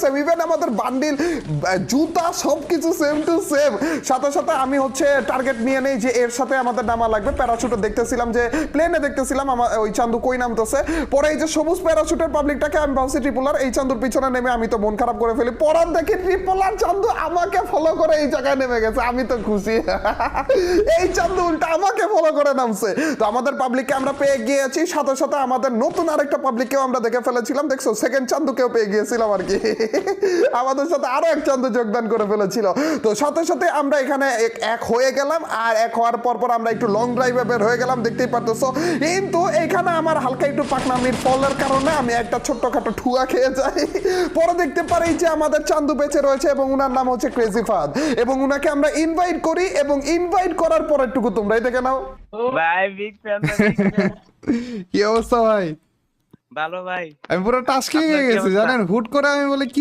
Same, even আমাদের bundle, জুতা সবকিছু সেম টু সেম। সাথে সাথে আমি হচ্ছে টার্গেট নিয়ে নেই যে এর সাথে আমাদের নামা লাগবে। প্যারাশুটে দেখতেছিলাম যে প্লেনে দেখতেছিলাম আমার ওই চান্দু কই নামতেছে। পরে এই যে সবুজ প্যারাশুটের পাবলিকটাকে আমি ভাবছি ট্রিপলার, এই চান্দুর পিছনে নেমে আমি তো মন খারাপ করে ফেলি। পরান দেখি ট্রিপলার চান্দু আমাকে ফলো করে এই জায়গায় নেমে গেছে, আমি তো খুশি। এই চান্দু উল্টা আমাকে ফলো করে নামছে। তো আমাদের পাবলিককে আমরা পেয়ে গিয়েছি, সাথে সাথে আমাদের নতুন আরেকটা পাবলিককেও আমরা দেখে ফেলেছিলাম। দেখছো সেকেন্ড চান্দুকেও পেয়ে গিয়েছিলাম আর কি। আমাদের সাথে আরো এক চান্দু যোগদান করে ফেলেছিল। তো সাথে সাথে আমরা এখানে এক হয়ে গেলাম, আর এক হওয়ার পর পর আমরা একটু লং ড্রাইভে বের হয়ে গেলাম, দেখতেই পারতেছো। কিন্তু এখানে আমার হালকা একটু পাকনামির ফলের কারণে আমি একটা ছোট্টখাটো ঠুয়া খেয়ে যাই। পরে দেখতে পারি যে আমাদের চান্দু বেঁচে রয়েছে এবং উনার নাম হচ্ছে ক্রেজি ফাদ, এবং উনাকে আমরা ইনভাইট করি, এবং ইনভাইট করার পরেরটুকু তোমরাই দেখে নাও। ভাই বিগ ফ্যান, বিগ ফ্যান। কি অবস্থা ভাই? ভালো ভাই। আমি পুরো টাস্কিং হয়ে আপনার কি গেছি অবস্থা? জানেন, হুট করে আমি বলি কি